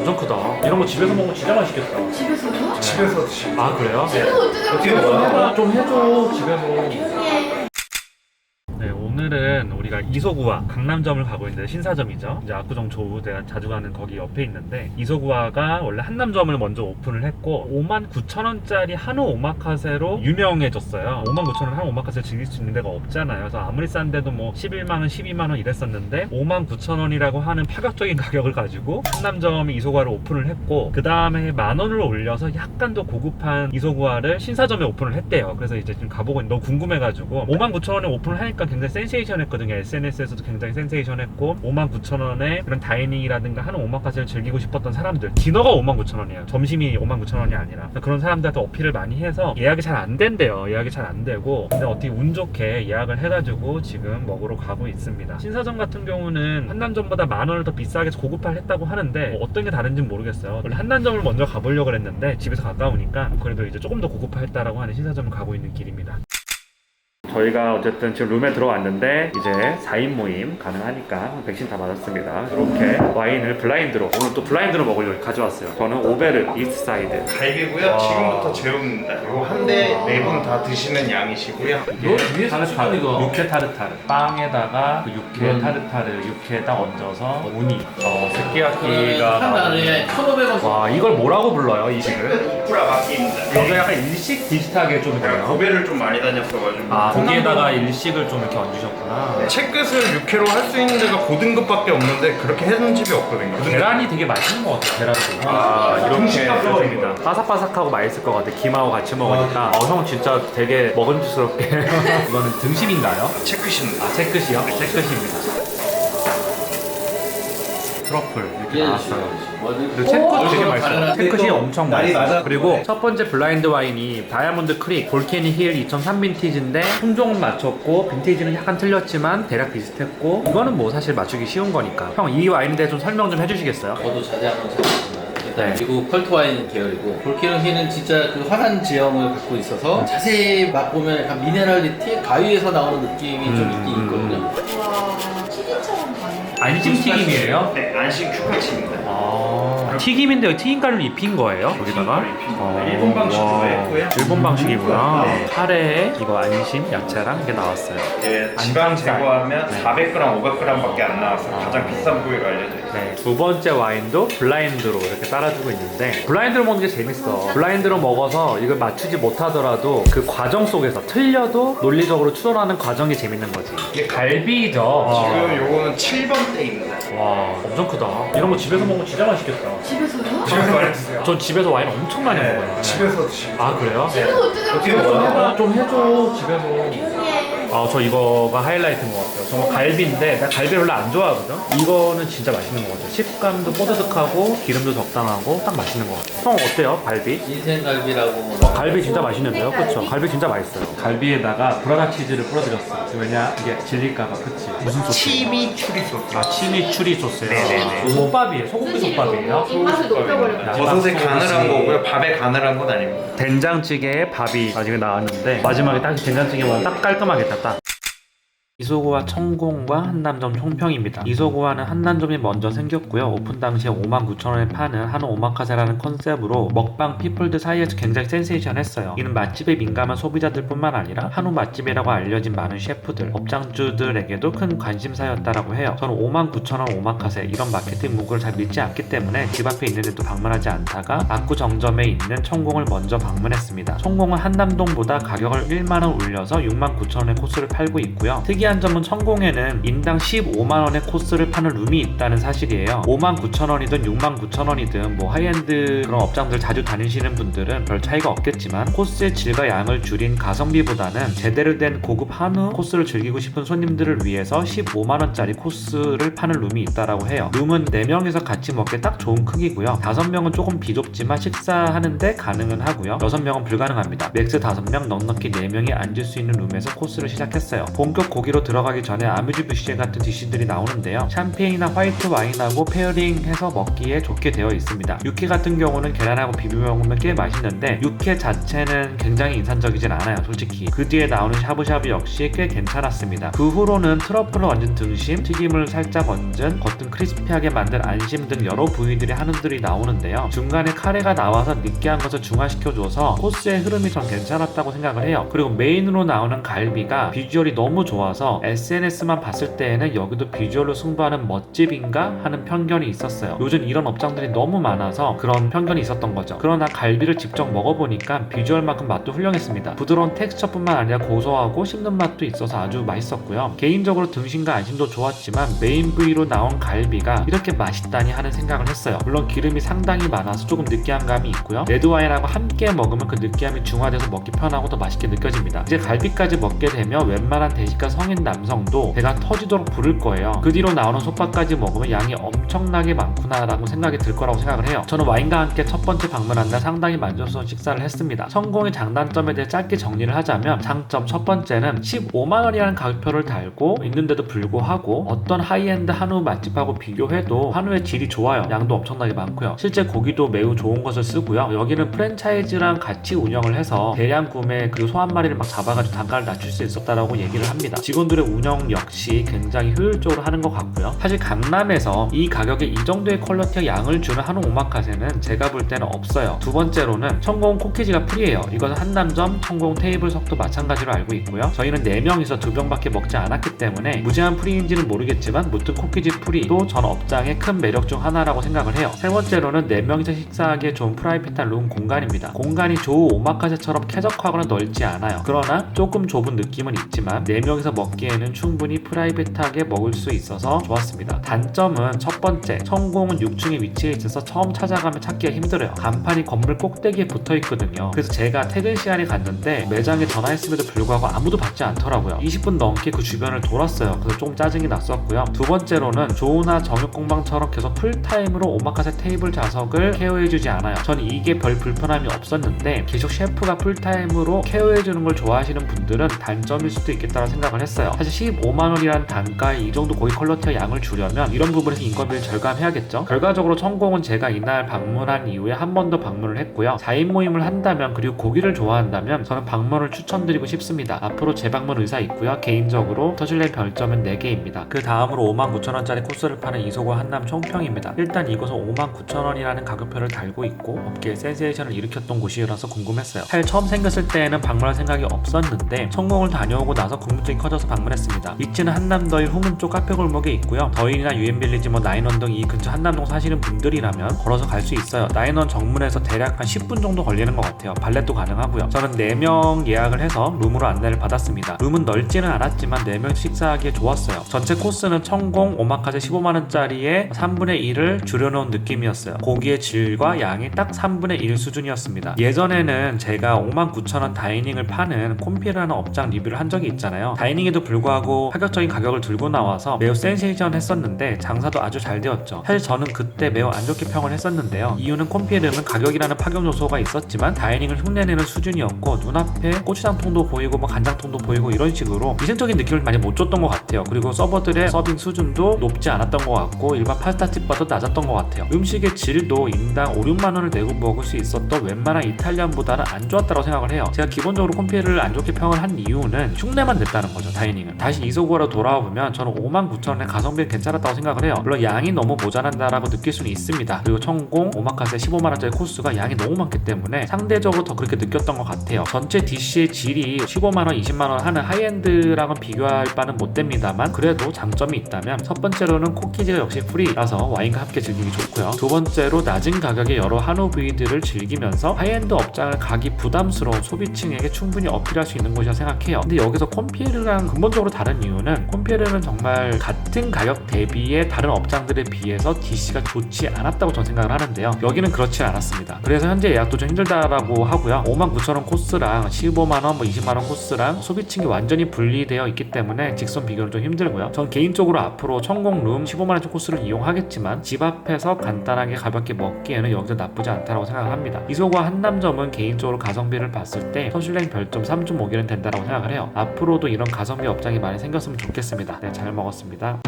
엄청 크다. 이런 거 집에서 먹으면 진짜 맛있겠다. 집에서요? 집에서 드시면 아 그래요? 집에서 어떻게 어떻게 먹어요? 좀 해줘 집에서. 조용해. 네, 오늘은 우리가 이소구와 강남점을 가고 있는데 신사점이죠. 이제 압구정 조우대가 자주 가는 거기 옆에 있는데 이소구와가 원래 한남점을 먼저 오픈을 했고 59,000원짜리 한우 오마카세로 유명해졌어요. 59,000원 한우 오마카세 즐길 수 있는 데가 없잖아요. 그래서 아무리 싼데도 뭐 11만원, 12만원 이랬었는데 59,000원이라고 하는 파격적인 가격을 가지고 한남점이 이소구와를 오픈을 했고 그 다음에 만원을 올려서 약간 더 고급한 이소구와를 신사점에 오픈을 했대요. 그래서 이제 지금 가보고 너무 궁금해가지고 59,000원에 오픈을 하니까 굉장히 센세이션했거든요. SNS에서도 굉장히 센세이션했고 59,000원에 그런 다이닝이라든가 하는 오마카세를 즐기고 싶었던 사람들, 디너가 59,000원이에요. 점심이 59,000원이 아니라 그런 사람들한테 어필을 많이 해서 예약이 잘 안 된대요. 예약이 잘 안 되고 근데 어떻게 운 좋게 예약을 해가지고 지금 먹으러 가고 있습니다. 신사점 같은 경우는 한남점보다 만원을 더 비싸게 고급화를 했다고 하는데 뭐 어떤 게 다른지는 모르겠어요. 원래 한남점을 먼저 가보려고 했는데 집에서 가까우니까 그래도 이제 조금 더 고급화했다라고 하는 신사점을 가고 있는 길입니다. 저희가 어쨌든 지금 룸에 들어왔는데 이제 4인 모임 가능하니까 백신 다 맞았습니다. 이렇게 와인을 블라인드로, 오늘 또 블라인드로 먹으려고 가져왔어요. 저는 오베르 이스트사이드 갈비고요. 지금부터 재웁니다. 이거 한 대 네 분 다 드시는 양이시고요. 이게 타르타르, 육회 타르타르 빵에다가 그 육회 타르타르 육회 딱 얹어서 우니 스키야키가 하나에 1,500원. 와 이걸 뭐라고 불러요 이 식을? 후라바키입니다. 이거 약간 일식 비슷하게 좀 제가 해요. 고배를 좀 많이 다녔어가지고. 아 고기에다가 일식을 좀 이렇게 얹으셨구나. 채끝을 육회로 할 수 있는 데가 고등급밖에 없는데 그렇게 해놓은 집이 없거든요. 계란이 되게 맛있는 것 같아요. 계란도. 아, 이렇게 좋습니다. 바삭바삭하고 맛있을 것 같아. 김하고 같이 먹으니까. 형 진짜 되게 먹음직스럽게. 이거는 등심인가요? 채끝입니다. 아 채끝이요? 채끝입니다. 트러플 이렇게 나왔어요. 그리고 채끝 되게 맛있어요. 채끝이 엄청 맛있어요. 그리고 첫 번째 블라인드 와인이 다이아몬드 크릭 볼케니 힐 2003 빈티지인데 품종은 맞췄고 빈티지는 약간 틀렸지만 대략 비슷했고 이거는 뭐 사실 맞추기 쉬운 거니까. 형 이 와인에 대해 좀 설명 좀 해주시겠어요? 저도 자세한 건 잘 모르지만 일단 네. 미국 컬트 와인 계열이고 볼케노히는 진짜 그 환한 지형을 갖고 있어서 자세히 맛보면 약간 미네랄리티 가위에서 나오는 느낌이 좀 있긴 있거든요. 와, 치즈처럼 가네. 안심 튀김이에요? 네, 안심 큐카치입니다. 아 튀김인데 튀김가루를 입힌 거예요? 여기다가? 일본 방식으로 와. 했고요. 일본 방식이구나. 네. 카레에 이거 안심 야채랑 이게 나왔어요. 예, 지방 제거하면 네. 400g, 500g밖에 안 나와서 가장 비싼 부위로 알려져 있어요. 네, 두 번째 와인도 블라인드로 이렇게 따라주고 있는데 블라인드로 먹는 게 재밌어. 블라인드로 먹어서 이걸 맞추지 못하더라도 그 과정 속에서 틀려도 논리적으로 추론하는 과정이 재밌는 거지. 이게 갈비죠. 지금 요거는 7번대입니다. 와 엄청 크다. 이런 거 집에서 먹으면 진짜 맛있겠다. 집에서요? 집에서 많이 드세요? 전 집에서 와인 엄청 많이 먹어요. 집에서 드시면 아 그래요? 집에서 어떻게 먹어요? 좀 해줘 집에서. 조용해. 저 이거가 하이라이트인 것 같아요. 정말 갈비인데 나 갈비 별로 안 좋아하거든. 이거는 진짜 맛있는 것 같아요. 식감도 뽀드득하고 기름도 적당하고 딱 맛있는 것 같아요. 형 어때요? 갈비? 인생갈비라고 갈비 진짜 맛있는데요? 그쵸? 갈비 진짜 맛있어요. 갈비에다가 브라다 치즈를 뿌려드렸어요. 왜냐? 이게 질릴까봐. 그치? 무슨 소스? 치미추리 소스. 아 치미추리 소스요? 네네네. 솥밥이에요. 소고기 솥밥이에요? 입맛을 높여버려. 버섯에 간을 한 거고요. 밥에 간을 한 건 아닙니다. 된장찌개에 밥이 나중에 나왔는데 마지막에 딱 된장찌개만 딱 깔끔하겠다 딱. 이소구와 천공과 한남점 총평입니다. 이소구와는 한남점이 먼저 생겼고요. 오픈 당시에 59,000원에 파는 한우 오마카세라는 컨셉으로 먹방 피플들 사이에서 굉장히 센세이션했어요. 이는 맛집에 민감한 소비자들 뿐만 아니라 한우 맛집이라고 알려진 많은 셰프들, 업장주들에게도 큰 관심사였다라고 해요. 저는 59,000원 오마카세 이런 마케팅 문구를 잘 믿지 않기 때문에 집 앞에 있는 데도 방문하지 않다가 압구정점에 있는 천공을 먼저 방문했습니다. 천공은 한남동보다 가격을 1만원 올려서 69,000원의 코스를 팔고 있고요. 특이한 점은 천공에는 인당 15만원의 코스를 파는 룸이 있다는 사실이에요. 59,000원이든 69,000원이든 뭐 하이엔드 그런 업장들 자주 다니시는 분들은 별 차이가 없겠지만 코스의 질과 양을 줄인 가성비보다는 제대로 된 고급 한우 코스를 즐기고 싶은 손님들을 위해서 15만원짜리 코스를 파는 룸이 있다라고 해요. 룸은 4명이서 같이 먹기 딱 좋은 크기고요. 5명은 조금 비좁지만 식사하는데 가능은 하고요. 6명은 불가능합니다. 맥스 5명, 넉넉히 4명이 앉을 수 있는 룸에서 코스를 시작했어요. 본격 고기로 메뉴로 들어가기 전에 아뮤즈 뷔쉐 같은 디쉬들이 나오는데요. 샴페인이나 화이트 와인하고 페어링해서 먹기에 좋게 되어 있습니다. 육회 같은 경우는 계란하고 비벼 먹으면 꽤 맛있는데 육회 자체는 굉장히 인상적이진 않아요, 솔직히. 그 뒤에 나오는 샤브샤브 역시 꽤 괜찮았습니다. 그 후로는 트러플을 얹은 등심, 튀김을 살짝 얹은 겉은 크리스피하게 만든 안심 등 여러 부위들의 한우들이 나오는데요. 중간에 카레가 나와서 느끼한 것을 중화시켜줘서 코스의 흐름이 전 괜찮았다고 생각을 해요. 그리고 메인으로 나오는 갈비가 비주얼이 너무 좋아서 SNS만 봤을 때에는 여기도 비주얼로 승부하는 멋집인가 하는 편견이 있었어요. 요즘 이런 업장들이 너무 많아서 그런 편견이 있었던 거죠. 그러나 갈비를 직접 먹어보니까 비주얼만큼 맛도 훌륭했습니다. 부드러운 텍스처뿐만 아니라 고소하고 씹는 맛도 있어서 아주 맛있었고요. 개인적으로 등심과 안심도 좋았지만 메인 부위로 나온 갈비가 이렇게 맛있다니 하는 생각을 했어요. 물론 기름이 상당히 많아서 조금 느끼한 감이 있고요. 레드와인하고 함께 먹으면 그 느끼함이 중화돼서 먹기 편하고 더 맛있게 느껴집니다. 이제 갈비까지 먹게 되면 웬만한 대식가 성인 남성도 배가 터지도록 부를 거예요. 그 뒤로 나오는 솥밥까지 먹으면 양이 엄청나게 많구나 라고 생각이 들 거라고 생각을 해요. 저는 와인과 함께 첫 번째 방문한 날 상당히 만족스러운 식사를 했습니다. 성공의 장단점에 대해 짧게 정리를 하자면, 장점 첫 번째는 15만원이라는 가격표를 달고 있는데도 불구하고 어떤 하이엔드 한우 맛집하고 비교해도 한우의 질이 좋아요. 양도 엄청나게 많고요. 실제 고기도 매우 좋은 것을 쓰고요. 여기는 프랜차이즈랑 같이 운영을 해서 대량 구매 그리고 소 한 마리를 막 잡아가지고 단가를 낮출 수 있었다라고 얘기를 합니다. 직원들의 운영 역시 굉장히 효율적으로 하는 것 같고요. 사실 강남에서 이 가격에 이 정도의 퀄리티와 양을 주는 한우 오마카세는 제가 볼 때는 없어요. 두 번째로는 천공 코키지가 프리예요. 이것은 한남점, 천공 테이블석도 마찬가지로 알고 있고요. 저희는 4명이서 2병밖에 먹지 않았기 때문에 무제한 프리인지는 모르겠지만 무튼 코키지 프리도 전 업장의 큰 매력 중 하나라고 생각을 해요. 세 번째로는 4명이서 식사하기에 좋은 프라이빗한 룸 공간입니다. 공간이 조 오마카세처럼 쾌적하거나 넓지 않아요. 그러나 조금 좁은 느낌은 있지만 4명이서 먹기에는 충분히 프라이빗하게 먹을 수 있어서 좋았습니다. 단점은 첫 번째, 천공은 6층에 위치해 있어서 처음 찾아가면 찾기가 힘들어요. 간판이 건물 꼭대기에 붙어 있거든요. 그래서 제가 퇴근 시간에 갔는데 매장에 전화했음에도 불구하고 아무도 받지 않더라고요. 20분 넘게 그 주변을 돌았어요. 그래서 조금 짜증이 났었고요. 두 번째로는 조우나 정육공방처럼 계속 풀타임으로 오마카세 테이블 좌석을 케어해주지 않아요. 전 이게 별 불편함이 없었는데 계속 셰프가 풀타임으로 케어해주는 걸 좋아하시는 분들은 단점일 수도 있겠다고 생각을 했어요. 사실 15만원이라는 단가에 이 정도 고기 퀄리티와 양을 주려면 이런 부분에서 인건비를 절감해야겠죠. 결과적으로 천공은 제가 이날 방문한 이후에 한 번 더 방문을 했고요. 4인 모임을 한다면 그리고 고기를 좋아한다면 저는 방문을 추천드리고 싶습니다. 앞으로 재방문 의사 있고요. 개인적으로 터질레 별점은 4개입니다. 그 다음으로 59,000원짜리 코스를 파는 이소구 한남 총평입니다. 일단 이곳은 59,000원이라는 가격표를 달고 있고 업계에 센세이션을 일으켰던 곳이라서 궁금했어요. 사실 처음 생겼을 때에는 방문할 생각이 없었는데 천공을 다녀오고 나서 궁금증이 커져서 방문했습니다. 위치는 한남더일 후문 쪽 카페 골목에 있고요. 더일이나 유엔빌리지 나인원 등 이 근처 한남동 사시는 분들이라면 걸어서 갈 수 있어요. 나인원 정문에서 대략 한 10분 정도 걸리는 것 같아요. 발렛도 가능하고요. 저는 4명 예약을 해서 룸으로 안내를 받았습니다. 룸은 넓지는 않았지만 4명 식사하기에 좋았어요. 전체 코스는 천공 오마카세 15만원짜리에 3분의 1을 줄여놓은 느낌이었어요. 고기의 질과 양이 딱 3분의 1 수준이었습니다. 예전에는 제가 59,000원 다이닝을 파는 콤피라는 업장 리뷰를 한 적이 있잖아요. 다이닝에도 불구하고 파격적인 가격을 들고 나와서 매우 센세이션 했었는데 장사도 아주 잘 되었죠. 사실 저는 그때 매우 안 좋게 평을 했었는데요. 이유는 콤피에는 가격이라는 파격 요소가 있었지만 다이닝을 흉내내는 수준이었고 눈앞에 고추장통도 보이고 간장통도 보이고 이런 식으로 위생적인 느낌을 많이 못 줬던 것 같아요. 그리고 서버들의 서빙 수준도 높지 않았던 것 같고 일반 파스타집보다 낮았던 것 같아요. 음식의 질도 인당 5, 6만원을 내고 먹을 수 있었던 웬만한 이탈리안보다는 안 좋았다고 생각을 해요. 제가 기본적으로 콤피를 안 좋게 평을 한 이유는 흉내만 냈다는 거죠. 다이닝은. 다시 이소구로 돌아와 보면 저는 59,000원에 가성비는 괜찮았다고 생각을 해요. 물론 양이 너무 모자란다라고 느낄 수는 있습니다. 그리고 천공 오마카세 15만원짜리 코스가 양이 너무 많기 때문에 상대적으로 더 그렇게 느꼈던 것 같아요. 전체 DC의 질이 15만원, 20만원 하는 하이엔드랑은 비교할 바는 못 됩니다만 그래도 장점이 있다면 첫 번째로는 코키지가 역시 프리라서 와인과 함께 즐기기 좋고요. 두 번째로 낮은 가격에 여러 한우 부위들을 즐기면서 하이엔드 업장을 가기 부담스러운 소비층에게 충분히 어필할 수 있는 곳이라 생각해요. 근데 여기서 콤피에르랑 근본적으로 다른 이유는 콤피에르는 정말 같은 가격 대비에 다른 업장들에 비해서 DC가 좋지 않았다고 저는 생각을 하는데요. 여기는 그렇지 않았습니다. 그래서 현재 예약도 좀 힘들다라고 하고요. 59,000원 코스랑 15만원, 20만원 코스랑 소비층이 완전히 분리되어 있기 때문에 직선 비교는 좀 힘들고요. 전 개인적으로 앞으로 천공룸 15만원 코스를 이용하겠지만 집 앞에서 간단하게 가볍게 먹기에는 여기서 나쁘지 않다고 생각을 합니다. 이소구와 한남점은 개인적으로 가성비를 봤을 때 터슐랭 별점 3.5개는 된다고 생각을 해요. 앞으로도 이런 가성비 업장이 많이 생겼으면 좋겠습니다. 네, 잘 먹었습니다.